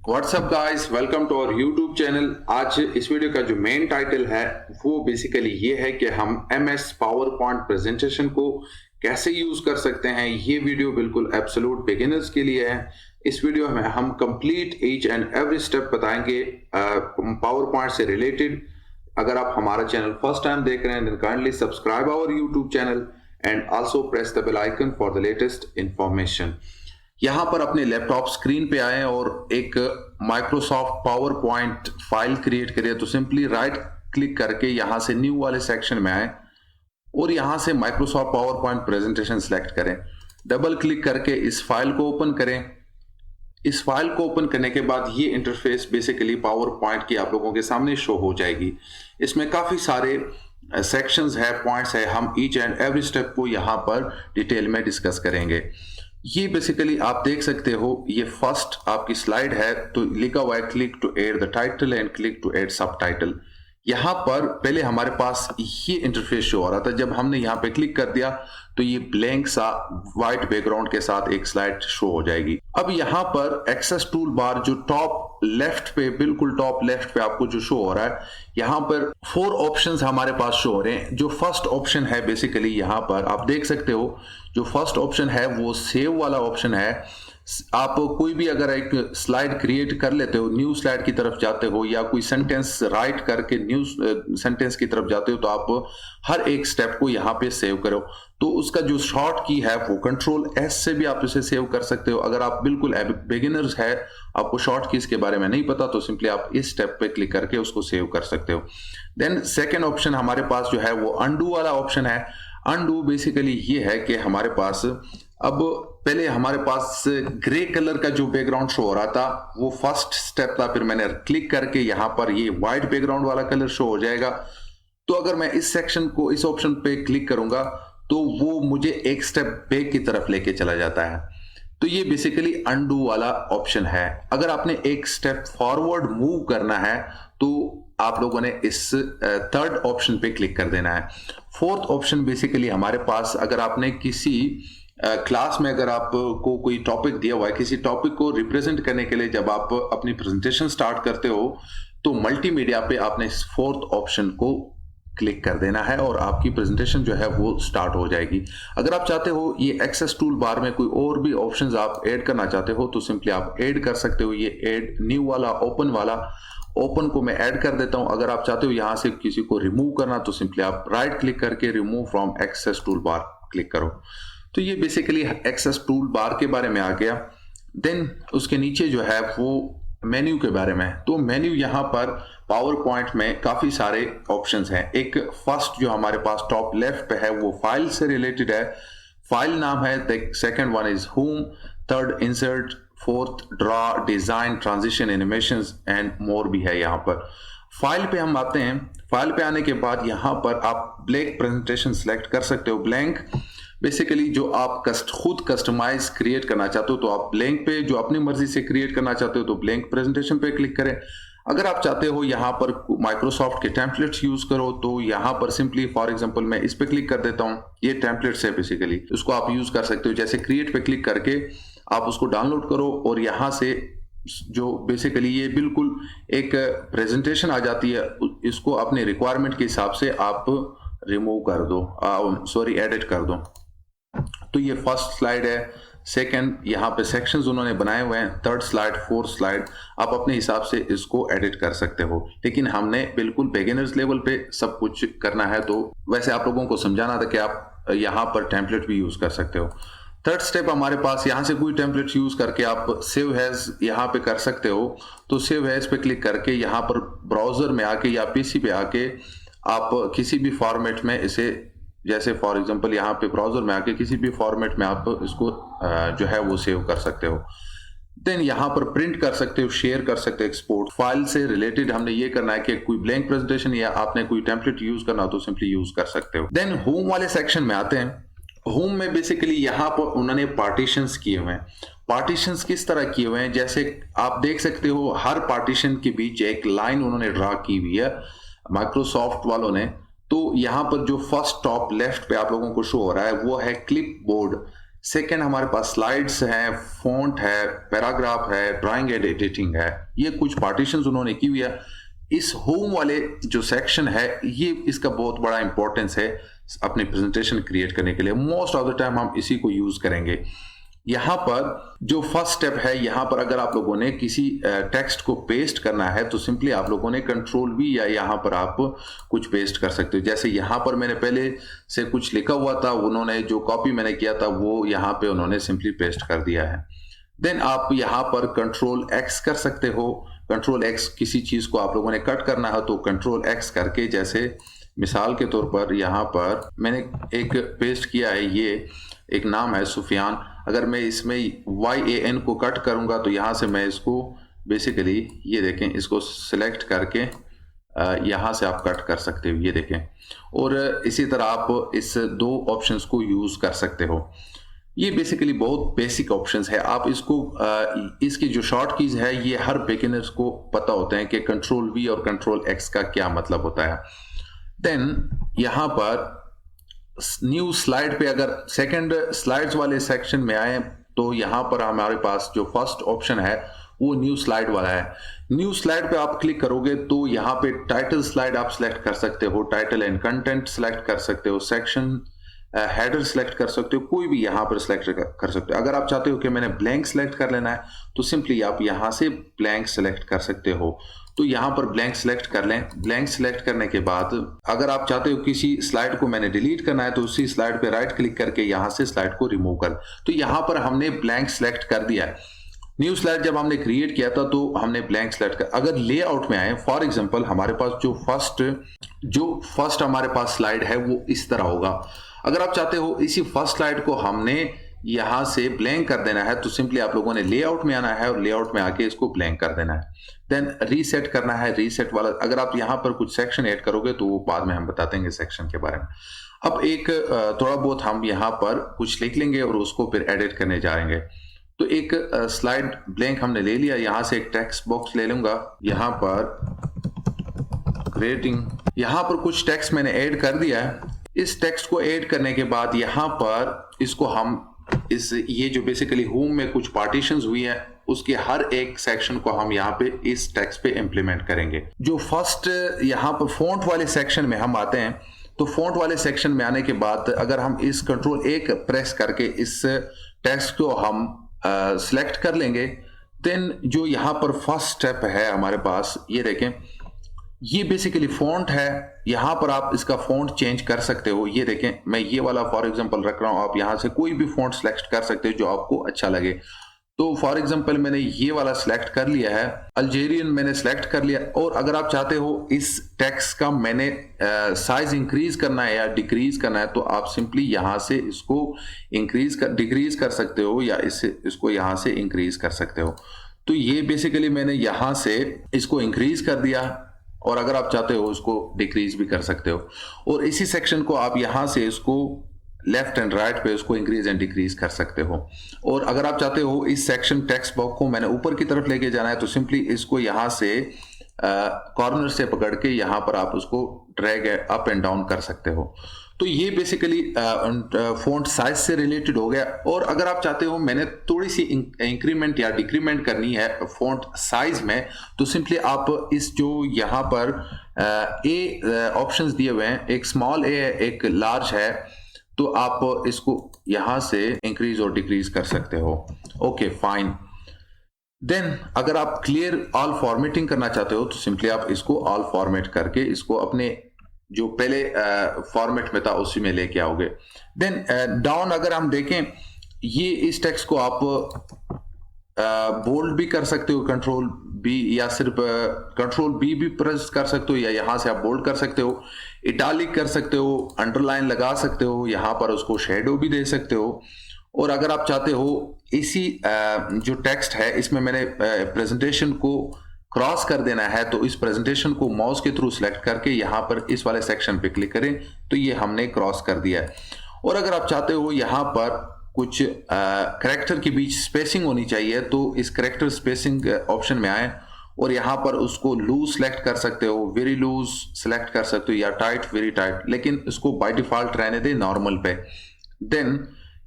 WhatsApp guys, welcome to our YouTube channel. आज इस video का जो मेन टाइटल है वो बेसिकली ये है कि हम MS पावर पॉइंट प्रेजेंटेशन को कैसे यूज कर सकते हैं। ये वीडियो बिल्कुल एब्सोल्यूट बिगिनर्स के लिए है। इस वीडियो में हम complete each and every step बताएंगे पावर पॉइंट से रिलेटेड। अगर आप हमारा चैनल फर्स्ट टाइम देख रहे हैं then kindly subscribe our YouTube channel and also press the bell icon for the latest information. यहाँ पर अपने लैपटॉप स्क्रीन पे आए और एक Microsoft PowerPoint file create करिए। तो सिंपली राइट क्लिक करके यहाँ से न्यू वाले सेक्शन में आए और यहाँ से Microsoft power point presentation select करें। डबल क्लिक करके इस फाइल को ओपन करें। इस फाइल को ओपन करने के बाद ये इंटरफेस बेसिकली पावर पॉइंट की आप लोगों के सामने शो हो जाएगी। इसमें काफी सारे सेक्शंस है, पॉइंट्स है। हम ईच एंड एवरी स्टेप को यहाँ पर डिटेल में डिस्कस करेंगे। ये बेसिकली आप देख सकते हो, ये फर्स्ट आपकी स्लाइड है तो लिखा हुआ है click to add the title and click to add subtitle. यहाँ पर पहले हमारे पास ये इंटरफेस शो हो रहा था। जब हमने यहाँ पे क्लिक कर दिया तो ये ब्लैंक सा व्हाइट बैकग्राउंड के साथ एक स्लाइड शो हो जाएगी। अब यहाँ पर एक्सेस टूल बार जो टॉप लेफ्ट पे, बिल्कुल टॉप लेफ्ट पे आपको जो शो हो रहा है, यहाँ पर 4 ऑप्शंस हमारे पास शो हो रहे हैं। जो फर्स्ट ऑप्शन है बेसिकली यहाँ पर आप देख सकते हो, जो फर्स्ट ऑप्शन है वो सेव वाला ऑप्शन है। आप कोई भी अगर एक स्लाइड क्रिएट कर लेते हो, न्यू स्लाइड की तरफ जाते हो या कोई सेंटेंस राइट करके न्यू सेंटेंस की तरफ जाते हो तो आप हर एक स्टेप को यहाँ पे सेव करो। तो उसका जो शॉर्ट की है वो कंट्रोल S से भी आप इसे सेव कर सकते हो। अगर आप बिल्कुल बिगिनर्स है, आपको शॉर्ट कीज के बारे में नहीं पता, तो सिंपली आप इस स्टेप पे क्लिक करके उसको सेव कर सकते हो। देन सेकेंड ऑप्शन हमारे पास जो है वो अनडू वाला ऑप्शन है। अनडू बेसिकली ये है कि हमारे पास अब पहले हमारे पास ग्रे कलर का जो बैकग्राउंड शो हो रहा था वो फर्स्ट स्टेप था। फिर मैंने क्लिक करके यहाँ पर ये व्हाइट बैकग्राउंड वाला कलर शो हो जाएगा। तो अगर मैं इस सेक्शन को, इस ऑप्शन पे क्लिक करूंगा तो वो मुझे एक स्टेप बैक की तरफ लेके चला जाता है। तो ये बेसिकली अनडू वाला ऑप्शन है। अगर आपने एक स्टेप फॉरवर्ड मूव करना है तो आप लोगों ने इस थर्ड ऑप्शन पे क्लिक कर देना है। फोर्थ ऑप्शन बेसिकली हमारे पास, अगर आपने किसी क्लास में अगर आपको कोई टॉपिक दिया हुआ है, किसी टॉपिक को रिप्रेजेंट करने के लिए जब आप अपनी प्रेजेंटेशन स्टार्ट करते हो तो मल्टीमीडिया पे आपने इस फोर्थ ऑप्शन को क्लिक कर देना है और आपकी प्रेजेंटेशन जो है वो स्टार्ट हो जाएगी। अगर आप चाहते हो ये एक्सेस टूल बार में कोई और भी ऑप्शंस आप ऐड करना चाहते हो तो सिंपली आप ऐड कर सकते हो। ये ऐड न्यू वाला, ओपन वाला, ओपन को मैं ऐड कर देता हूं। अगर आप चाहते हो यहां से किसी को रिमूव करना तो सिंपली आप राइट क्लिक करके remove from access toolbar click करो। तो ये बेसिकली एक्सेस टूल बार के बारे में आ गया। देन उसके नीचे जो है वो मेन्यू के बारे में। तो मेन्यू यहाँ पर पावर पॉइंट में काफी सारे ऑप्शंस हैं। एक फर्स्ट जो हमारे पास टॉप लेफ्ट पे है वो फाइल से रिलेटेड है। फाइल नाम है। Second one is home, third insert, fourth draw, design, transition, animations and more भी है। यहाँ पर फाइल पे हम आते हैं। फाइल पे आने के बाद यहाँ पर आप ब्लैंक प्रेजेंटेशन सिलेक्ट कर सकते हो। ब्लैंक बेसिकली जो आप खुद कस्टमाइज क्रिएट करना चाहते हो तो आप ब्लैंक पे, जो अपनी मर्जी से क्रिएट करना चाहते हो तो ब्लैंक प्रेजेंटेशन पे क्लिक करें। अगर आप चाहते हो यहाँ पर माइक्रोसॉफ्ट के टेम्पलेट्स यूज करो तो यहाँ पर सिंपली फॉर एग्जांपल मैं इस पे क्लिक कर देता हूँ। ये टेम्पलेट्स है बेसिकली, उसको आप यूज कर सकते हो। जैसे क्रिएट पे क्लिक करके आप उसको डाउनलोड करो और यहाँ से जो बेसिकली ये बिल्कुल एक प्रेजेंटेशन आ जाती है, इसको अपने रिक्वायरमेंट के हिसाब से आप रिमूव कर दो, एडिट कर दो। तो ये फर्स्ट स्लाइड है। सेकंड, यहाँ पे सेक्शंस उन्होंने बनाए हुए हैं। थर्ड स्लाइड, फोर्थ स्लाइड, आप अपने हिसाब से इसको एडिट कर सकते हो। लेकिन हमने बिल्कुल बिगिनर्स लेवल पे सब कुछ करना है तो वैसे आप लोगों को समझाना था कि आप यहाँ पर टेम्पलेट भी यूज कर सकते हो। थर्ड स्टेप हमारे पास, यहाँ से कोई टेम्पलेट यूज करके आप सेव हैज यहाँ पे कर सकते हो। तो सेव हैज पे क्लिक करके यहाँ पर ब्राउजर में आके या पीसी पे आके आप किसी भी फॉर्मेट में इसे, जैसे फॉर एग्जांपल यहाँ पे ब्राउजर में आके किसी भी फॉर्मेट में आप इसको जो है वो सेव कर सकते हो। देन यहाँ पर प्रिंट कर सकते हो, शेयर कर सकते हो, एक्सपोर्ट। फाइल से रिलेटेड हमने ये करना है कि कोई ब्लैंक प्रेजेंटेशन या आपने कोई टेम्पलेट यूज करना हो तो सिंपली यूज कर सकते हो। देन होम वाले सेक्शन में आते हैं। होम में बेसिकली यहाँ पर उन्होंने पार्टीशंस किए हुए हैं। पार्टीशंस किस तरह किए हुए हैं, जैसे आप देख सकते हो हर पार्टीशन के बीच एक लाइन उन्होंने ड्रा की हुई है माइक्रोसॉफ्ट वालों ने। तो यहाँ पर जो फर्स्ट टॉप लेफ्ट पे आप लोगों को शो हो रहा है वो है क्लिप बोर्ड। सेकेंड हमारे पास स्लाइड्स हैं, फॉन्ट है, पैराग्राफ है, ड्राइंग एंड एडिटिंग है। ये कुछ पार्टीशंस उन्होंने की हुई है। इस होम वाले जो सेक्शन है ये इसका बहुत बड़ा इंपॉर्टेंस है अपनी प्रेजेंटेशन क्रिएट करने के लिए। मोस्ट ऑफ द टाइम हम इसी को यूज करेंगे। यहाँ पर जो फर्स्ट स्टेप है, यहाँ पर अगर आप लोगों ने किसी टेक्स्ट को पेस्ट करना है तो सिंपली आप लोगों ने कंट्रोल V या यहाँ पर आप कुछ पेस्ट कर सकते हो। जैसे यहाँ पर मैंने पहले से कुछ लिखा हुआ था, उन्होंने जो कॉपी मैंने किया था वो यहाँ पे उन्होंने सिंपली पेस्ट कर दिया है। देन आप यहाँ पर कंट्रोल X कर सकते हो। कंट्रोल X, किसी चीज को आप लोगों ने कट करना है तो कंट्रोल X करके, जैसे मिसाल के तौर पर यहाँ पर मैंने एक पेस्ट किया है, ये एक नाम है सुफियान। अगर मैं इसमें YAN को कट करूंगा तो यहाँ से मैं इसको बेसिकली ये देखें, इसको सिलेक्ट करके यहाँ से आप कट कर सकते हो, ये देखें। और इसी तरह आप इस दो ऑप्शंस को यूज कर सकते हो। ये बेसिकली बहुत बेसिक ऑप्शंस है। आप इसको इसकी जो शॉर्ट कीज है ये हर बिगिनर्स को पता होते हैं कि कंट्रोल V और कंट्रोल X का क्या मतलब होता है। देन यहाँ पर न्यू स्लाइड पे अगर सेकंड स्लाइड्स वाले सेक्शन में आए तो यहाँ पर हमारे पास जो फर्स्ट ऑप्शन है वो न्यू स्लाइड वाला है। न्यू स्लाइड पे आप क्लिक करोगे तो यहाँ पे टाइटल स्लाइड आप सिलेक्ट कर सकते हो, टाइटल एंड कंटेंट सिलेक्ट कर सकते हो, सेक्शन हेडर सिलेक्ट कर सकते हो, कोई भी यहाँ पर सिलेक्ट कर सकते हो। अगर आप चाहते हो कि मैंने ब्लैंक सिलेक्ट कर लेना है तो सिंपली आप यहाँ से ब्लैंक सिलेक्ट कर सकते हो। तो यहाँ पर ब्लैंक सिलेक्ट कर लें। ब्लैंक सिलेक्ट करने के बाद अगर आप चाहते हो किसी स्लाइड को मैंने डिलीट करना है तो उसी स्लाइड पे राइट क्लिक करके यहाँ से स्लाइड को रिमूव कर, तो यहाँ पर हमने ब्लैंक सिलेक्ट कर दिया है। न्यू स्लाइड जब हमने क्रिएट किया था तो हमने ब्लैंक सिलेक्ट कर। अगर लेआउट में आए, फॉर एग्जांपल हमारे पास जो फर्स्ट हमारे पास स्लाइड है वो इस तरह होगा। अगर आप चाहते हो इसी फर्स्ट स्लाइड को हमने यहां से ब्लैंक कर देना है तो सिंपली आप लोगों ने लेआउट में आना है और लेआउट में आके इसको ब्लैंक कर देना है। देन रीसेट करना है। रीसेट वाला अगर आप यहां पर कुछ सेक्शन ऐड करोगे तो वो बाद में हम बता देंगे सेक्शन के बारे में। अब एक थोड़ा बहुत हम यहाँ पर कुछ लिख लेंगे और उसको फिर एडिट करने जाएंगे। तो एक स्लाइड ब्लैंक हमने ले लिया। यहां से एक टेक्स्ट बॉक्स ले लूंगा, यहाँ पर क्रिएटिंग, यहाँ पर कुछ टेक्स्ट मैंने ऐड कर दिया है। इस टेक्स्ट को ऐड करने के बाद यहाँ पर इसको हम ये जो बेसिकली होम में कुछ पार्टीशंस हुई है उसके हर एक सेक्शन को हम यहाँ पे इस टेक्स्ट पे इंप्लीमेंट करेंगे। जो फर्स्ट यहाँ पर फॉन्ट वाले सेक्शन में हम आते हैं तो फॉन्ट वाले सेक्शन में आने के बाद अगर हम इस कंट्रोल A प्रेस करके इस टेक्स्ट को हम सिलेक्ट कर लेंगे, देन जो यहाँ पर फर्स्ट स्टेप है हमारे पास, ये देखें, ये बेसिकली फॉन्ट है। यहाँ पर आप इसका फॉन्ट चेंज कर सकते हो। ये देखें, मैं ये वाला फॉर एग्जांपल रख रहा हूँ, आप यहाँ से कोई भी फॉन्ट सिलेक्ट कर सकते हो जो आपको अच्छा लगे। तो फॉर एग्जांपल मैंने ये वाला सिलेक्ट कर लिया है, अल्जेरियन मैंने सिलेक्ट कर लिया। और अगर आप चाहते हो इस टेक्स्ट का मैंने साइज इंक्रीज करना है या डिक्रीज करना है तो आप सिंपली यहाँ से इसको डिक्रीज कर सकते हो या इसको यहाँ से इंक्रीज कर सकते हो। तो ये बेसिकली मैंने यहाँ से इसको इंक्रीज कर दिया और अगर आप चाहते हो उसको डिक्रीज भी कर सकते हो। और इसी सेक्शन को आप यहाँ से इसको लेफ्ट एंड राइट पे उसको इंक्रीज एंड डिक्रीज कर सकते हो। और अगर आप चाहते हो इस सेक्शन टेक्स्ट बॉक्स को मैंने ऊपर की तरफ लेके जाना है तो सिंपली इसको यहाँ से कॉर्नर से पकड़ के यहाँ पर आप उसको ड्रैग अप एंड डाउन कर सकते हो। तो ये बेसिकली फॉन्ट साइज से रिलेटेड हो गया। और अगर आप चाहते हो मैंने थोड़ी सी इंक्रीमेंट या डिक्रीमेंट करनी है फॉन्ट साइज में तो सिंपली आप इस जो यहाँ पर ऑप्शंस दिए हुए हैं, एक स्मॉल ए है, एक लार्ज है, तो आप इसको यहां से इंक्रीज और डिक्रीज कर सकते हो। Okay fine. देन अगर आप क्लियर ऑल फॉर्मेटिंग करना चाहते हो तो सिंपली आप इसको ऑल फॉर्मेट करके इसको अपने जो पहले फॉर्मेट में था उसी में लेके आओगे। देन डाउन अगर हम देखें, ये इस टेक्स्ट को आप बोल्ड भी कर सकते हो कंट्रोल B, या सिर्फ कंट्रोल B भी प्रेस कर सकते हो, या यहाँ से आप बोल्ड कर सकते हो, इटालिक कर सकते हो, अंडरलाइन लगा सकते हो, यहाँ पर उसको शेडो भी दे सकते हो। और अगर आप चाहते हो इसी जो टेक्स्ट है इसमें मैंने प्रेजेंटेशन को क्रॉस कर देना है तो इस प्रेजेंटेशन को माउस के थ्रू सिलेक्ट करके यहाँ पर इस वाले सेक्शन पे क्लिक करें तो ये हमने क्रॉस कर दिया है। और अगर आप चाहते हो यहाँ पर कुछ कैरेक्टर के बीच स्पेसिंग होनी चाहिए तो इस कैरेक्टर स्पेसिंग ऑप्शन में आए और यहाँ पर उसको लूज सेलेक्ट कर सकते हो, वेरी लूज सेलेक्ट कर सकते हो, या टाइट वेरी टाइट, लेकिन इसको बाय डिफॉल्ट रहने दे नॉर्मल पे। देन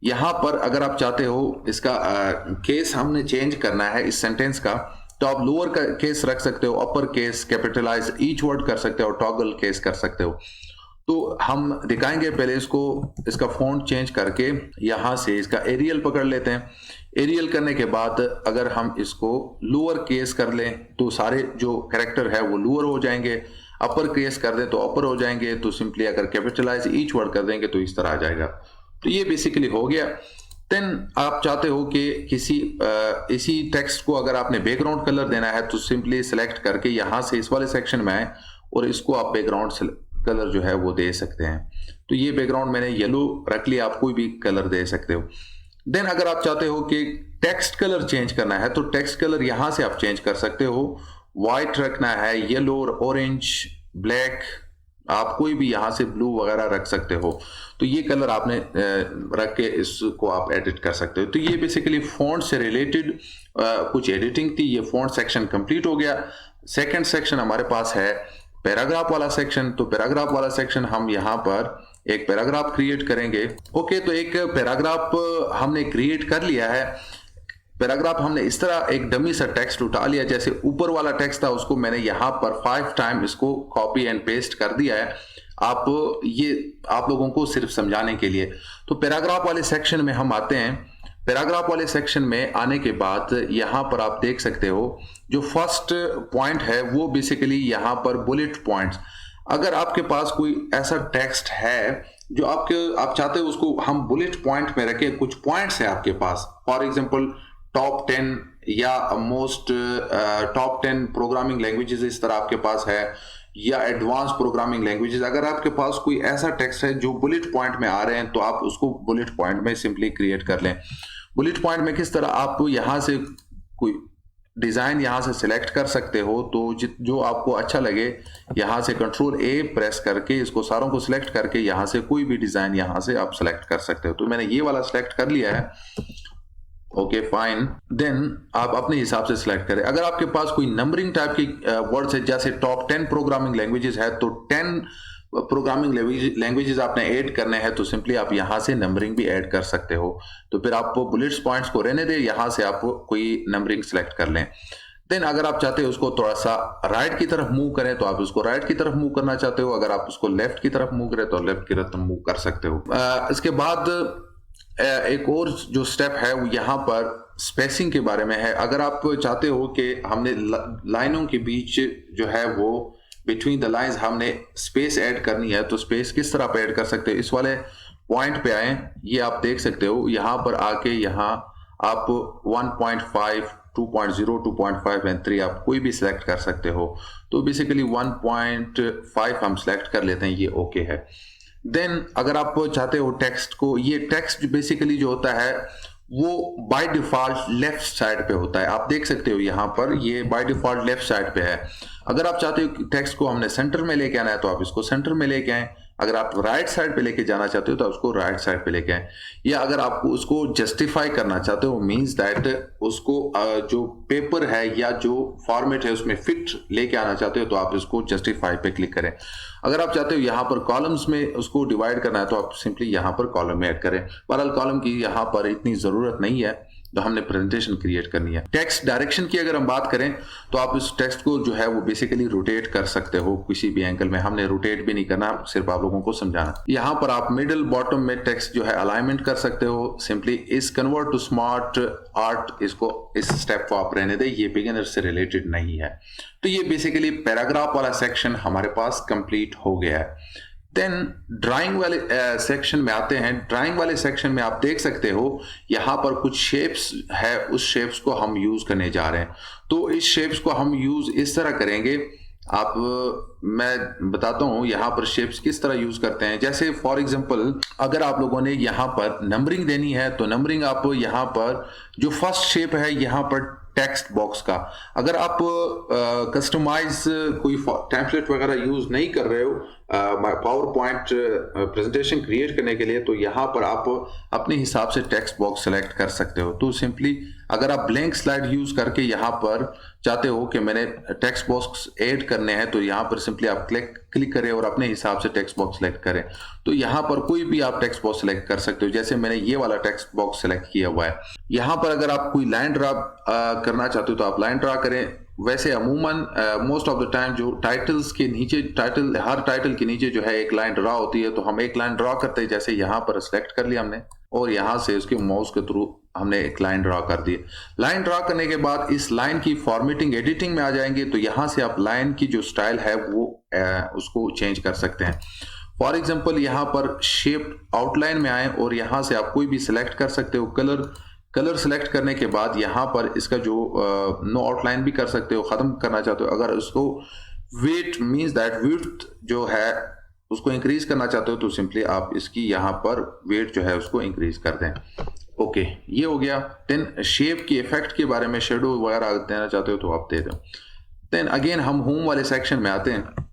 यहाँ पर अगर आप चाहते हो इसका केस हमने चेंज करना है इस सेंटेंस का, तो आप लोअर का केस रख सकते हो, upper case, capitalize each word कर सकते हो, टॉगल केस कर सकते हो। तो हम दिखाएंगे पहले इसको, इसका फॉन्ट चेंज करके यहां से इसका एरियल पकड़ लेते हैं। एरियल करने के बाद अगर हम इसको लोअर केस कर लें तो सारे जो कैरेक्टर है वो लोअर हो जाएंगे, अपर केस कर दें तो अपर हो जाएंगे, तो सिंपली अगर कैपिटलाइज ईच वर्ड कर देंगे तो इस तरह आ जाएगा। तो ये बेसिकली हो गया। देन आप चाहते हो कि इसी टेक्स्ट को अगर आपने बैकग्राउंड कलर देना है तो सिंपली सिलेक्ट करके यहां से इस वाले सेक्शन में आए और इसको आप बैकग्राउंड कलर जो है वो दे सकते हैं। तो ये बैकग्राउंड मैंने येलो रख लिया, आप कोई भी कलर दे सकते हो। देन अगर आप चाहते हो कि टेक्स्ट कलर चेंज करना है तो टेक्स्ट कलर यहां से आप चेंज कर सकते हो। व्हाइट रखना है, येलो, ऑरेंज, ब्लैक, आप कोई भी यहां से ब्लू वगैरह रख सकते हो। तो ये कलर आपने रख के इसको आप एडिट कर सकते हो। तो ये बेसिकली फॉन्ट से रिलेटेड कुछ एडिटिंग थी। ये फॉन्ट सेक्शन कंप्लीट हो गया। सेकंड सेक्शन हमारे पास है पैराग्राफ वाला सेक्शन। तो पैराग्राफ वाला सेक्शन हम यहाँ पर एक पैराग्राफ क्रिएट करेंगे। ओके, तो एक पैराग्राफ हमने क्रिएट कर लिया है। पैराग्राफ हमने इस तरह एक डमी सा टेक्स्ट उठा लिया, जैसे ऊपर वाला टेक्स्ट था उसको मैंने यहाँ पर 5 टाइम इसको कॉपी एंड पेस्ट कर दिया है। आप लोगों को सिर्फ समझाने के लिए। तो पैराग्राफ वाले सेक्शन में हम आते हैं। पैराग्राफ वाले सेक्शन में आने के बाद यहाँ पर आप देख सकते हो जो फर्स्ट पॉइंट है वो बेसिकली यहाँ पर बुलेट पॉइंट्स। अगर आपके पास कोई ऐसा टेक्स्ट है जो आप चाहते हो उसको हम बुलेट पॉइंट में रखें, कुछ पॉइंट्स है आपके पास, फॉर एग्जांपल टॉप 10 या मोस्ट टॉप 10 प्रोग्रामिंग लैंग्वेजेस इस तरह आपके पास है, या एडवांस प्रोग्रामिंग लैंग्वेजेस। अगर आपके पास कोई ऐसा टेक्स्ट है जो बुलेट पॉइंट में आ रहे हैं तो आप उसको बुलेट पॉइंट में सिंपली क्रिएट कर लें। बुलेट पॉइंट में किस तरह, आप यहां से कोई डिजाइन यहां से सिलेक्ट कर सकते हो। तो जो आपको अच्छा लगे यहां से कंट्रोल ए प्रेस करके इसको सारों को सिलेक्ट करके यहां से कोई भी डिजाइन यहां से आप सिलेक्ट कर सकते हो। तो मैंने ये वाला सिलेक्ट कर लिया है। Okay fine. देन आप अपने हिसाब से सिलेक्ट करें। अगर आपके पास कोई नंबरिंग टाइप की वर्ड्स है, जैसे टॉप 10 प्रोग्रामिंग लैंग्वेजेस है, तो 10 प्रोग्रामिंग लैंग्वेजेस आपने ऐड करने हैं तो सिंपली आप यहां से नंबरिंग भी ऐड कर सकते हो। तो फिर आप बुलेट्स पॉइंट्स को रहने दें, यहां से आप कोई नंबरिंग सेलेक्ट कर लें। देन अगर आप चाहते हो उसको थोड़ा सा राइट की तरफ मूव करें तो आप उसको राइट की तरफ मूव करना चाहते हो। अगर आप उसको लेफ्ट की तरफ मूव करें तो लेफ्ट की तरफ मूव कर सकते हो। इसके बाद एक और जो स्टेप है वो यहाँ पर स्पेसिंग के बारे में है। अगर आप चाहते हो कि हमने लाइनों के बीच जो है वो बिटवीन द लाइंस हमने स्पेस ऐड करनी है, तो स्पेस किस तरह पे ऐड कर सकते हो, इस वाले पॉइंट पे आए, ये आप देख सकते हो। यहाँ पर आके यहाँ आप 1.5, 2.0, 2.5 एंड 3 आप कोई भी सिलेक्ट कर सकते हो। तो बेसिकली 1.5 हम सिलेक्ट कर लेते हैं, ये ओके है। देन अगर आप चाहते हो टेक्स्ट को, ये टेक्स्ट बेसिकली जो होता है वो बाय डिफॉल्ट लेफ्ट साइड पे होता है। आप देख सकते हो यहाँ पर ये बाय डिफॉल्ट लेफ्ट साइड पे है। अगर आप चाहते हो कि टेक्स्ट को हमने सेंटर में लेके आना है तो आप इसको सेंटर में लेके आए। अगर आप राइट साइड पे लेके जाना चाहते हो तो उसको राइट साइड पे लेके आए। या अगर आपको उसको जस्टिफाई करना चाहते हो, मींस दैट उसको जो पेपर है या जो फॉर्मेट है उसमें फिट लेके आना चाहते हो तो आप इसको जस्टिफाई पे क्लिक करें। अगर आप चाहते हो यहाँ पर कॉलम्स में उसको डिवाइड करना है तो आप सिंपली यहाँ पर कॉलम में ऐड करें। बहरहाल कॉलम की यहाँ पर इतनी जरूरत नहीं है, तो हमने प्रेजेंटेशन क्रिएट करनी है। टेक्स्ट डायरेक्शन की अगर हम बात करें तो आप इस टेक्स्ट को जो है वो बेसिकली रोटेट कर सकते हो किसी भी एंगल में। हमने रोटेट भी नहीं करना, सिर्फ आप लोगों को समझाना। यहाँ पर आप मिडिल बॉटम में टेक्स्ट जो है अलाइनमेंट कर सकते हो। सिंपली इस कन्वर्ट टू स्मार्ट आर्ट, इसको इस स्टेप को आप रहने दें, ये बिगिनर से रिलेटेड नहीं है। तो ये बेसिकली पैराग्राफ वाला सेक्शन हमारे पास कंप्लीट हो गया है। देन ड्राइंग वाले सेक्शन में आते हैं। ड्राइंग वाले सेक्शन में आप देख सकते हो यहाँ पर कुछ शेप्स है, उस शेप्स को हम यूज करने जा रहे हैं। तो इस शेप्स को हम यूज इस तरह करेंगे। मैं बताता हूँ यहाँ पर शेप्स किस तरह यूज करते हैं। जैसे फॉर एग्जांपल अगर आप लोगों ने यहाँ पर नंबरिंग देनी है तो नंबरिंग आप यहाँ पर जो फर्स्ट शेप है यहाँ पर टेक्स्ट बॉक्स का, अगर आप कस्टमाइज कोई टेम्पलेट वगैरह यूज नहीं कर रहे हो पावर पॉइंट प्रेजेंटेशन क्रिएट करने के लिए, तो यहाँ पर आप अपने हिसाब से टेक्स्ट बॉक्स सेलेक्ट कर सकते हो। तो सिंपली अगर आप ब्लैंक स्लाइड यूज करके यहाँ पर चाहते हो कि मैंने टेक्स्ट बॉक्स ऐड करने हैं, तो यहाँ पर सिंपली आप क्लिक करें और अपने हिसाब से टेक्स्ट बॉक्स सेलेक्ट करें। तो यहाँ पर कोई भी आप टेक्स्ट बॉक्स सेलेक्ट कर सकते हो, जैसे मैंने ये वाला टेक्स्ट बॉक्स सेलेक्ट किया हुआ है। यहाँ पर अगर आप कोई लाइन ड्रा करना चाहते हो तो आप लाइन ड्रा करें। वैसे अमूमन मोस्ट ऑफ द टाइम जो टाइटल्स के नीचे हर टाइटल के नीचे जो है एक लाइन ड्रा होती है, तो हम एक लाइन ड्रा करते हैं। जैसे यहाँ पर सिलेक्ट कर लिया हमने और यहाँ से उसके माउस के थ्रू हमने एक लाइन ड्रा कर दी। लाइन ड्रा करने के बाद इस लाइन की फॉर्मेटिंग एडिटिंग में आ जाएंगे, तो यहाँ से आप लाइन की जो स्टाइल है वो उसको चेंज कर सकते हैं। फॉर एग्जाम्पल यहाँ पर शेप आउटलाइन में आए और यहाँ से आप कोई भी सिलेक्ट कर सकते हो। कलर सेलेक्ट करने के बाद यहाँ पर इसका जो नो आउटलाइन भी कर सकते हो, खत्म करना चाहते हो। अगर उसको वेट मींस दैट विड्थ जो है उसको इंक्रीज करना चाहते हो तो सिंपली आप इसकी यहाँ पर वेट जो है उसको इंक्रीज कर दें। ओके, ये हो गया। देन शेप की इफेक्ट के बारे में शेडो वगैरह देना चाहते हो तो आप दे दो। देन अगेन हम होम वाले सेक्शन में आते हैं।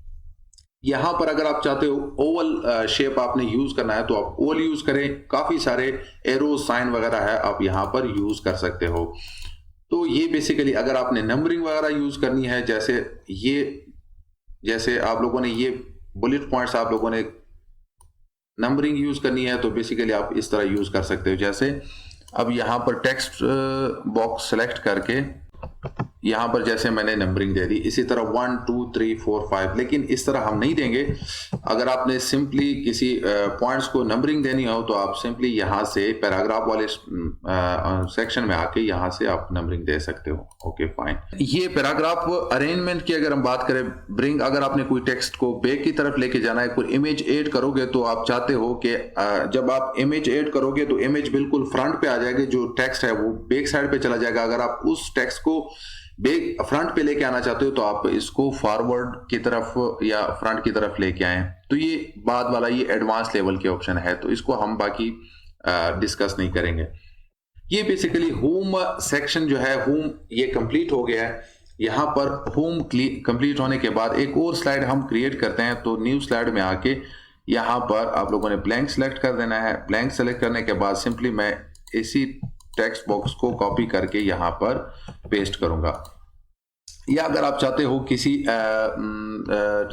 यहाँ पर अगर आप चाहते हो ओवल शेप आपने यूज करना है तो आप ओवल यूज करें। काफी सारे एरो साइन वगैरह है, आप यहाँ पर यूज कर सकते हो। तो ये बेसिकली अगर आपने नंबरिंग वगैरह यूज करनी है, जैसे आप लोगों ने ये बुलेट पॉइंट्स आप लोगों ने नंबरिंग यूज करनी है तो बेसिकली आप इस तरह यूज कर सकते हो। जैसे अब यहाँ पर टेक्स्ट बॉक्स सेलेक्ट करके यहाँ पर जैसे मैंने नंबरिंग दे दी, इसी तरह 1 2 3 4 5, लेकिन इस तरह हम नहीं देंगे। अगर आपने सिंपली किसी पॉइंट्स को नंबरिंग देनी हो तो आप सिंपली यहाँ से पैराग्राफ वाले सेक्शन में आके यहाँ से आप नंबरिंग दे सकते हो। Okay fine. ये पैराग्राफ अरेंजमेंट की अगर हम बात करें, ब्रिंग, अगर आपने कोई टेक्स्ट को बैक की तरफ लेके जाना है, कोई इमेज ऐड करोगे तो आप चाहते हो कि जब आप इमेज ऐड करोगे तो इमेज बिल्कुल फ्रंट पे आ जाएगी, जो टेक्स्ट है वो बैक साइड पे चला जाएगा। अगर आप उस टेक्स्ट को बैक फ्रंट पे लेके आना चाहते हो तो आप इसको फॉरवर्ड की तरफ या फ्रंट की तरफ लेके आए। तो ये बाद वाला ये एडवांस लेवल के ऑप्शन है, तो इसको हम बाकी डिस्कस नहीं करेंगे। ये बेसिकली होम सेक्शन जो है, होम ये कंप्लीट हो गया है। यहाँ पर होम कंप्लीट होने के बाद एक और स्लाइड हम क्रिएट करते हैं। तो न्यू स्लाइड में आके यहाँ पर आप लोगों ने ब्लैंक सेलेक्ट कर देना है। ब्लैंक सेलेक्ट करने के बाद सिंपली मैं इसी टेक्स्ट बॉक्स को कॉपी करके यहाँ पर पेस्ट करूंगा। या अगर आप चाहते हो किसी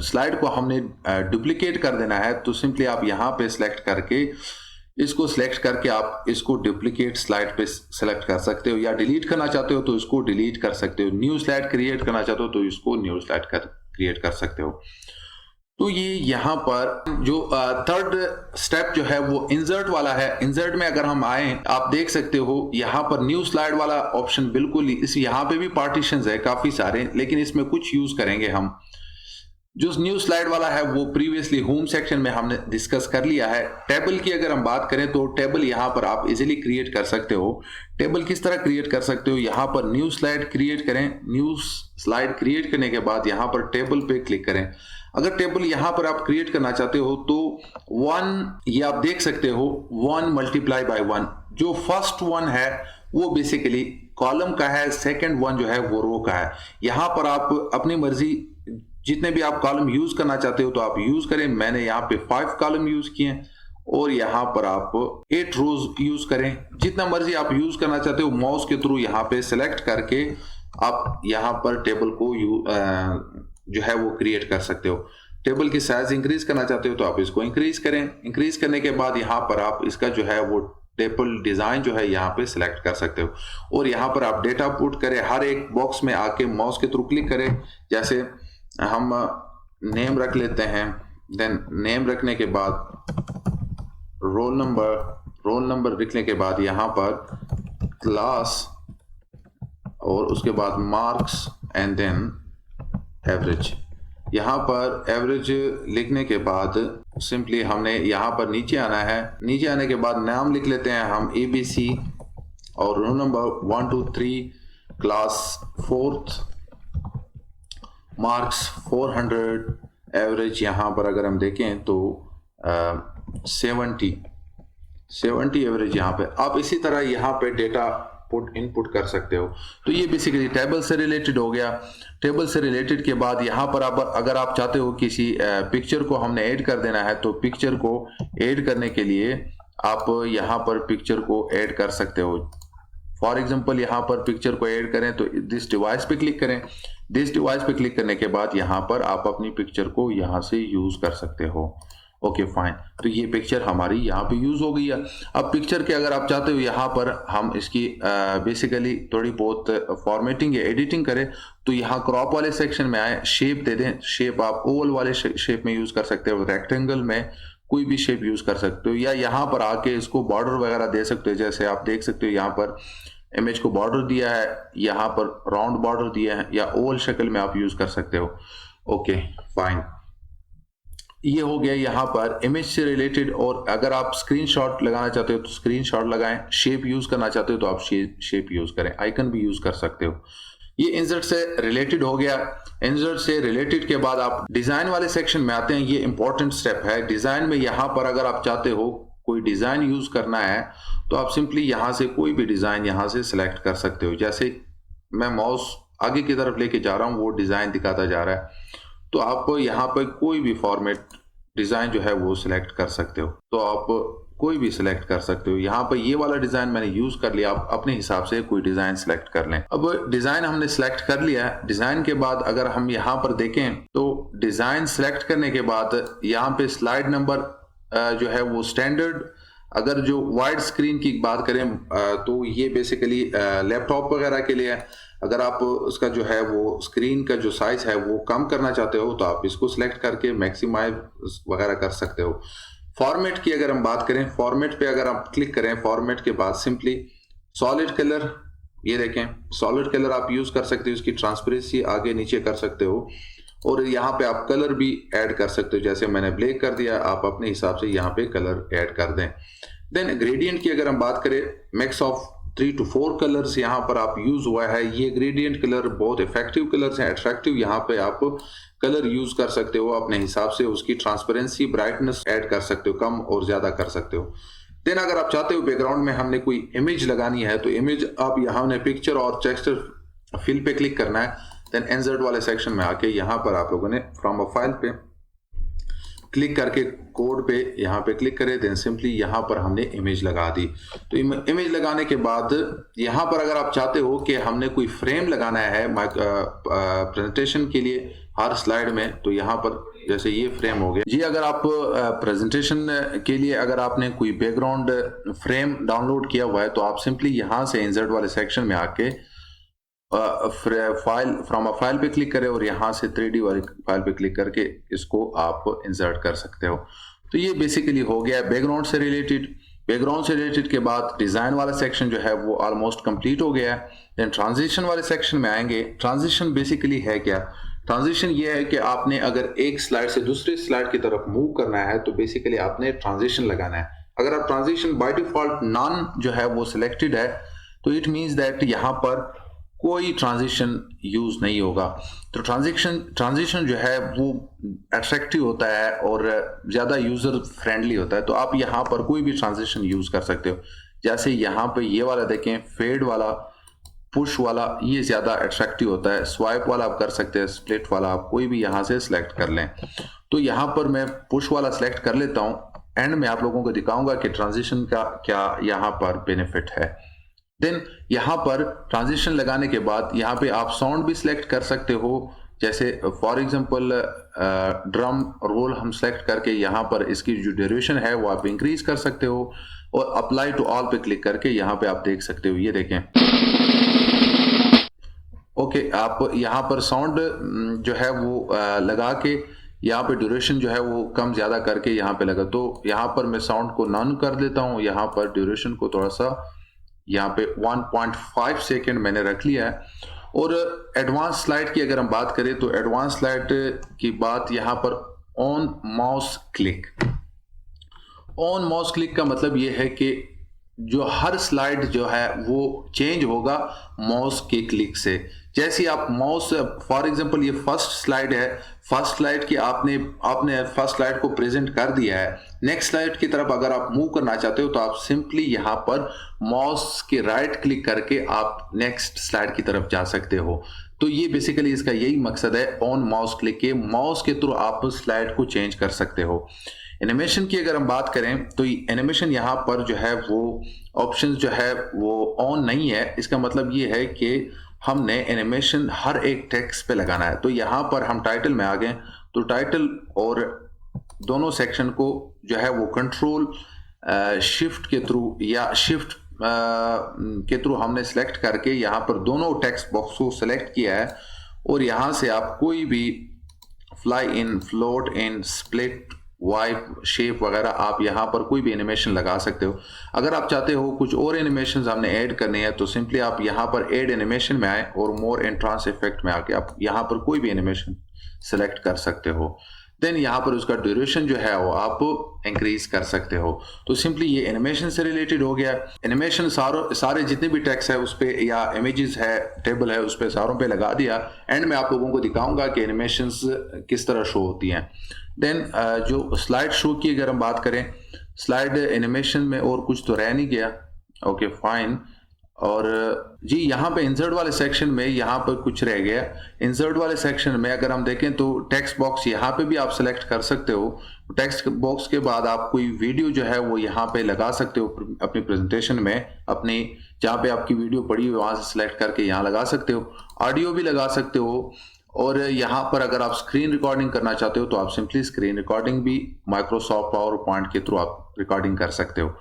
स्लाइड को हमने डुप्लीकेट कर देना है तो सिंपली आप यहाँ पे सिलेक्ट करके इसको सिलेक्ट करके आप इसको डुप्लीकेट स्लाइड पे सेलेक्ट कर सकते हो, या डिलीट करना चाहते हो तो इसको डिलीट कर सकते हो। न्यू स्लाइड क्रिएट करना चाहते हो तो इसको न्यू स्लाइड क्रिएट कर सकते हो। तो ये यहाँ पर जो थर्ड स्टेप जो है वो इंसर्ट वाला है। इंसर्ट में अगर हम आए, आप देख सकते हो यहाँ पर न्यू स्लाइड वाला ऑप्शन बिल्कुल इस यहाँ पे भी पार्टीशंस है काफी सारे, लेकिन इसमें कुछ यूज करेंगे हम। जो न्यू स्लाइड वाला है वो प्रीवियसली होम सेक्शन में हमने डिस्कस कर लिया है। टेबल की अगर हम बात करें तो टेबल यहाँ पर आप इजीली क्रिएट कर सकते हो। टेबल किस तरह क्रिएट कर सकते हो, यहाँ पर न्यू स्लाइड क्रिएट करें। न्यू स्लाइड क्रिएट करने के बाद यहाँ पर टेबल पे क्लिक करें। अगर टेबल यहाँ पर आप क्रिएट करना चाहते हो तो 1, ये आप देख सकते हो 1 मल्टीप्लाई बाय 1। जो फर्स्ट 1 है वो बेसिकली कॉलम का है, सेकंड 1 जो है वो रो का है। यहाँ पर आप अपनी मर्जी जितने भी आप कॉलम यूज करना चाहते हो तो आप यूज करें। मैंने यहाँ पे 5 कॉलम यूज किए और यहाँ पर आप 8 रोज यूज करें। जितना मर्जी आप यूज करना चाहते हो माउस के थ्रू यहाँ पे सिलेक्ट करके आप यहाँ पर टेबल को जो है वो क्रिएट कर सकते हो। टेबल की साइज इंक्रीज करना चाहते हो तो आप इसको इंक्रीज करें। इंक्रीज करने के बाद यहाँ पर आप इसका जो है वो टेबल डिजाइन जो है यहाँ पे सिलेक्ट कर सकते हो और यहाँ पर आप डेटा पुट करें। हर एक बॉक्स में आके माउस के थ्रू क्लिक करें। जैसे हम नेम रख लेते हैं, देन नेम रखने के बाद रोल नंबर लिखने के बाद यहाँ पर क्लास और उसके बाद मार्क्स एंड देन एवरेज। यहाँ पर एवरेज लिखने के बाद सिंपली हमने यहाँ पर नीचे आना है। नीचे आने के बाद नाम लिख लेते हैं हम ABC और roll number 1 2 3, class 4th, marks 400, average यहाँ पर अगर हम देखें तो 70 एवरेज यहाँ पे। आप इसी तरह यहाँ पे डेटा इनपुट कर सकते हो। तो ये बेसिकली टेबल से रिलेटेड हो गया। टेबल से रिलेटेड के बाद यहाँ पर अगर आप चाहते हो किसी पिक्चर को हमने ऐड कर देना है तो पिक्चर को ऐड करने के लिए आप यहाँ पर पिक्चर को ऐड कर सकते हो। फॉर एग्जांपल यहाँ पर पिक्चर को ऐड करें तो दिस डिवाइस पे क्लिक करें। दिस डिवाइस पे क्लिक करने के बाद यहाँ पर आप अपनी पिक्चर को यहाँ से यूज कर सकते हो। ओके फाइन, तो ये पिक्चर हमारी यहाँ पे यूज हो गई है। अब पिक्चर के अगर आप चाहते हो यहाँ पर हम इसकी बेसिकली थोड़ी बहुत फॉर्मेटिंग या एडिटिंग करें तो यहाँ क्रॉप वाले सेक्शन में आए, शेप दे दें। शेप आप ओवल वाले शेप में यूज कर सकते हो, रेक्टेंगल में कोई भी शेप यूज कर सकते हो, या यहाँ पर आके इसको बॉर्डर वगैरह दे सकते हो। जैसे आप देख सकते हो यहाँ पर इमेज को बॉर्डर दिया है, यहाँ पर राउंड बॉर्डर दिया है, या ओवल शक्ल में आप यूज कर सकते हो। ओके फाइन, ये हो गया यहाँ पर इमेज से रिलेटेड। और अगर आप स्क्रीनशॉट लगाना चाहते हो तो स्क्रीनशॉट लगाएं, शेप यूज करना चाहते हो तो आप शेप यूज करें, आइकन भी यूज कर सकते हो। ये इंसर्ट से रिलेटेड हो गया। इंसर्ट से रिलेटेड के बाद आप डिजाइन वाले सेक्शन में आते हैं। ये इंपॉर्टेंट स्टेप है डिजाइन में। यहाँ पर अगर आप चाहते हो कोई डिजाइन यूज करना है तो आप सिंपली यहाँ से कोई भी डिजाइन यहाँ से सिलेक्ट कर सकते हो। जैसे मैं माउस आगे की तरफ लेके जा रहा हूँ, वो डिजाइन दिखाता जा रहा है, तो आप यहाँ पर कोई भी फॉर्मेट डिजाइन जो है वो सिलेक्ट कर सकते हो। तो आप कोई भी सिलेक्ट कर सकते हो। यहाँ पर ये वाला डिजाइन मैंने यूज कर लिया, आप अपने हिसाब से कोई डिजाइन सिलेक्ट कर लें। अब डिजाइन हमने सिलेक्ट कर लिया है। डिजाइन के बाद अगर हम यहाँ पर देखें तो डिजाइन सिलेक्ट करने के बाद यहाँ पे स्लाइड नंबर जो है वो स्टैंडर्ड, अगर जो वाइड स्क्रीन की बात करें तो ये बेसिकली लैपटॉप वगैरह के लिए है। अगर आप उसका जो है वो स्क्रीन का जो साइज है वो कम करना चाहते हो तो आप इसको सिलेक्ट करके मैक्सिमाइज वगैरह कर सकते हो। फॉर्मेट की अगर हम बात करें, फॉर्मेट पे अगर आप क्लिक करें, फॉर्मेट के बाद सिंपली सॉलिड कलर, ये देखें सॉलिड कलर आप यूज कर सकते हो। इसकी ट्रांसपेरेंसी आगे नीचे कर सकते हो और यहाँ पे आप कलर भी ऐड कर सकते हो। जैसे मैंने ब्लैक कर दिया, आप अपने हिसाब से यहाँ पे कलर ऐड कर दें। देन ग्रेडियंट की अगर हम बात करें, मिक्स ऑफ 3 to 4 कलर्स यहाँ पर आप यूज हुआ है। ये ग्रेडियंट कलर बहुत इफेक्टिव कलर्स हैं, अट्रैक्टिव। यहाँ पे आप कलर यूज कर सकते हो अपने हिसाब से। उसकी ट्रांसपेरेंसी, ब्राइटनेस ऐड कर सकते हो, कम और ज्यादा कर सकते हो। देन अगर आप चाहते हो बैकग्राउंड में हमने कोई इमेज लगानी है तो इमेज आप यहाँ ने पिक्चर और टेक्सचर फिल पे क्लिक करना है। देन इंसर्ट वाले सेक्शन में आके यहाँ पर आप लोगों ने फ्रॉम अ फाइल पे क्लिक करके कोड पे यहाँ पे क्लिक करें। देन सिंपली यहाँ पर हमने इमेज लगा दी। तो इमेज लगाने के बाद यहाँ पर अगर आप चाहते हो कि हमने कोई फ्रेम लगाना है प्रेजेंटेशन के लिए हर स्लाइड में, तो यहाँ पर जैसे ये फ्रेम हो गया जी। अगर आप प्रेजेंटेशन के लिए अगर आपने कोई बैकग्राउंड फ्रेम डाउनलोड किया हुआ है तो आप सिंपली यहाँ से इंसर्ट वाले सेक्शन में आके फाइल फ्रॉम अ फाइल पे क्लिक करें और यहाँ से 3D वाली फाइल पे क्लिक करके इसको आप इंसर्ट कर सकते हो। तो ये बेसिकली हो गया बैकग्राउंड से रिलेटेड। बैकग्राउंड से रिलेटेड के बाद डिजाइन वाला सेक्शन जो है वो ऑलमोस्ट कंप्लीट हो गया है। देन ट्रांजिशन वाले सेक्शन में आएंगे। ट्रांजिशन बेसिकली है क्या? ट्रांजिशन ये है कि आपने अगर एक स्लाइड से दूसरे स्लाइड की तरफ मूव करना है तो बेसिकली आपने ट्रांजिशन लगाना है। अगर आप ट्रांजिशन बाय डिफॉल्ट नॉन जो है वो सिलेक्टेड है तो इट मींस दैट यहाँ पर कोई ट्रांजिशन यूज नहीं होगा। तो ट्रांजिशन जो है वो अट्रैक्टिव होता है और ज्यादा यूजर फ्रेंडली होता है। तो आप यहाँ पर कोई भी ट्रांजिशन यूज कर सकते हो। जैसे यहाँ पे ये वाला देखें, फेड वाला, पुश वाला, ये ज्यादा अट्रैक्टिव होता है। स्वाइप वाला आप कर सकते हैं, स्प्लिट वाला आप कोई भी यहाँ से सिलेक्ट कर लें। तो यहाँ पर मैं पुश वाला सिलेक्ट कर लेता हूँ। एंड में आप लोगों को दिखाऊंगा कि ट्रांजिशन का क्या यहाँ पर बेनिफिट है। देन यहाँ पर ट्रांजिशन लगाने के बाद यहाँ पे आप साउंड भी सिलेक्ट कर सकते हो। जैसे फॉर एग्जांपल ड्रम रोल हम सेलेक्ट करके यहाँ पर इसकी जो ड्यूरेशन है वो आप इंक्रीज कर सकते हो और अप्लाई टू ऑल पे क्लिक करके यहाँ पे आप देख सकते हो। ये देखें, ओके, आप यहाँ पर साउंड जो है वो लगा के यहाँ पे ड्यूरेशन जो है वो कम ज्यादा करके यहाँ पे लगा। तो यहाँ पर मैं साउंड को नॉन कर देता हूँ। यहाँ पर ड्यूरेशन को थोड़ा सा यहाँ पे 1.5 सेकेंड मैंने रख लिया है। और एडवांस स्लाइड की अगर हम बात करें तो एडवांस स्लाइड की बात यहाँ पर on mouse click. On mouse click का मतलब ये है कि जो हर स्लाइड जो है वो चेंज होगा माउस के क्लिक से। जैसे आप माउस, फॉर एग्जांपल ये फर्स्ट स्लाइड है, फर्स्ट स्लाइड की आपने फर्स्ट स्लाइड को प्रेजेंट कर दिया है। नेक्स्ट स्लाइड की तरफ अगर आप मूव करना चाहते हो तो आप सिंपली यहाँ पर माउस के राइट क्लिक करके आप नेक्स्ट स्लाइड की तरफ जा सकते हो। तो ये बेसिकली इसका यही मकसद है, ऑन माउस क्लिक के माउस के थ्रू आप स्लाइड को चेंज कर सकते हो। एनिमेशन की अगर हम बात करें तो एनिमेशन यहाँ पर जो है वो ऑप्शंस जो है वो ऑन नहीं है। इसका मतलब ये है कि हमने एनिमेशन हर एक टेक्स्ट पे लगाना है। तो यहाँ पर हम टाइटल में आ गए, तो टाइटल और दोनों सेक्शन को जो है वो कंट्रोल शिफ्ट के थ्रू या शिफ्ट के थ्रू हमने सेलेक्ट करके यहाँ पर दोनों टेक्स्ट बॉक्स को सेलेक्ट किया है, और यहाँ से आप कोई भी fly in, float in, split, wipe, shape वगैरह आप यहाँ पर कोई भी एनिमेशन लगा सकते हो। अगर आप चाहते हो कुछ और एनिमेशन हमने ऐड करने हैं तो सिंपली आप यहाँ पर ऐड एनिमेशन में आए और मोर एंट्रांस इफेक्ट में आके आप यहाँ पर कोई भी एनिमेशन सेलेक्ट कर सकते हो। देन यहाँ पर उसका ड्यूरेशन जो है वो आप इंक्रीज कर सकते हो। तो सिंपली ये एनिमेशन से रिलेटेड हो गया। एनिमेशन सारे जितने भी टेक्स्ट है उस पे या इमेजेस है, टेबल है, उस पे सारों पे लगा दिया। एंड में आप लोगों को दिखाऊंगा कि एनिमेशंस किस तरह शो होती हैं। देन जो स्लाइड शो की अगर हम बात करें, स्लाइड एनिमेशन में और कुछ तो रह नहीं गया। Okay fine. और जी यहाँ पे इंसर्ट वाले सेक्शन में यहाँ पर कुछ रह गया। इंसर्ट वाले सेक्शन में अगर हम देखें तो टेक्स्ट बॉक्स यहाँ पे भी आप सेलेक्ट कर सकते हो। टेक्स्ट बॉक्स के बाद आप कोई वीडियो जो है वो यहाँ पे लगा सकते हो अपनी प्रेजेंटेशन में, अपनी जहाँ पे आपकी वीडियो पड़ी हुई वहां से सिलेक्ट करके यहाँ लगा सकते हो। ऑडियो भी लगा सकते हो, और यहाँ पर अगर आप स्क्रीन रिकॉर्डिंग करना चाहते हो तो आप सिंपली स्क्रीन रिकॉर्डिंग भी माइक्रोसॉफ्ट पावर पॉइंट के थ्रू आप रिकॉर्डिंग कर सकते हो।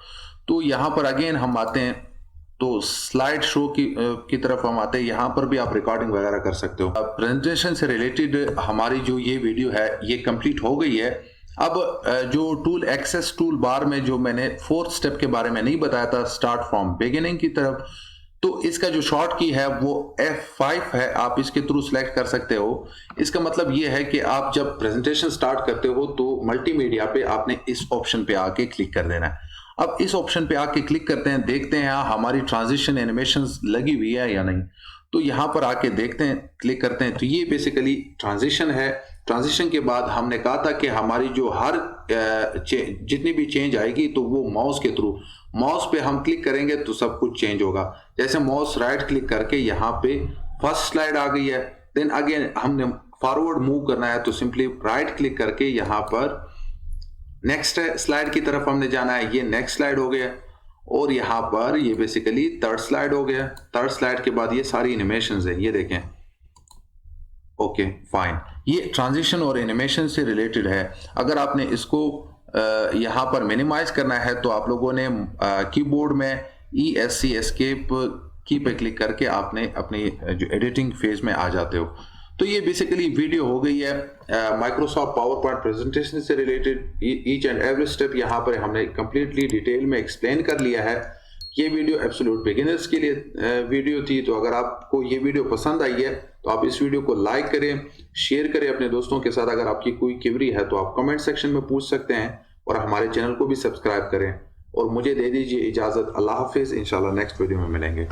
तो यहाँ पर अगेन हम आते हैं तो स्लाइड शो की तरफ हम आते हैं। यहाँ पर भी आप रिकॉर्डिंग वगैरह कर सकते हो। प्रेजेंटेशन से रिलेटेड हमारी जो ये वीडियो है ये कंप्लीट हो गई है। अब जो टूल एक्सेस टूल बार में जो मैंने 4th स्टेप के बारे में नहीं बताया था, स्टार्ट फ्रॉम बिगिनिंग की तरफ, तो इसका जो शॉर्ट की है वो F5 है। आप इसके थ्रू सिलेक्ट कर सकते हो। इसका मतलब ये है कि आप जब प्रेजेंटेशन स्टार्ट करते हो तो मल्टीमीडिया पे आपने इस ऑप्शन पे आके क्लिक कर देना है। अब इस ऑप्शन पे आके क्लिक करते हैं, देखते हैं हमारी ट्रांजिशन एनिमेशंस लगी हुई है या नहीं। तो यहाँ पर आके देखते हैं, क्लिक करते हैं, तो ये बेसिकली ट्रांजिशन है। ट्रांजिशन के बाद हमने कहा था कि हमारी जो हर जितनी भी चेंज आएगी तो वो माउस के थ्रू, माउस पे हम क्लिक करेंगे तो सब कुछ चेंज होगा। जैसे माउस राइट क्लिक करके यहाँ पे फर्स्ट स्लाइड आ गई है। देन अगेन हमने फॉरवर्ड मूव करना है तो सिंपली राइट क्लिक करके यहाँ पर नेक्स्ट स्लाइड की तरफ हमने जाना है, ये नेक्स्ट स्लाइड हो गया। और यहाँ पर ये बेसिकली 3rd स्लाइड हो गया। 3rd स्लाइड के बाद ये सारी एनिमेशंस है, ये देखें। ओके फाइन, ये ट्रांजिशन और एनिमेशन से रिलेटेड है। अगर आपने इसको यहाँ पर मिनिमाइज करना है तो आप लोगों ने कीबोर्ड में ESC एस्केप की पे क्लिक करके आपने अपनी जो एडिटिंग फेज में आ जाते हो। तो ये बेसिकली वीडियो हो गई है माइक्रोसॉफ्ट पावर पॉइंट प्रेजेंटेशन से related. Each and every step यहाँ पर हमने कंप्लीटली डिटेल में एक्सप्लेन कर लिया है। ये वीडियो एब्सोल्यूट बिगिनर्स के लिए वीडियो थी। तो अगर आपको ये वीडियो पसंद आई है तो आप इस वीडियो को लाइक करें, शेयर करें अपने दोस्तों के साथ। अगर आपकी कोई क्वेरी है तो आप कमेंट सेक्शन में पूछ सकते हैं, और हमारे चैनल को भी सब्सक्राइब करें। और मुझे दे दीजिए इजाजत। अल्लाह हाफिज, इंशाल्लाह नेक्स्ट वीडियो में मिलेंगे।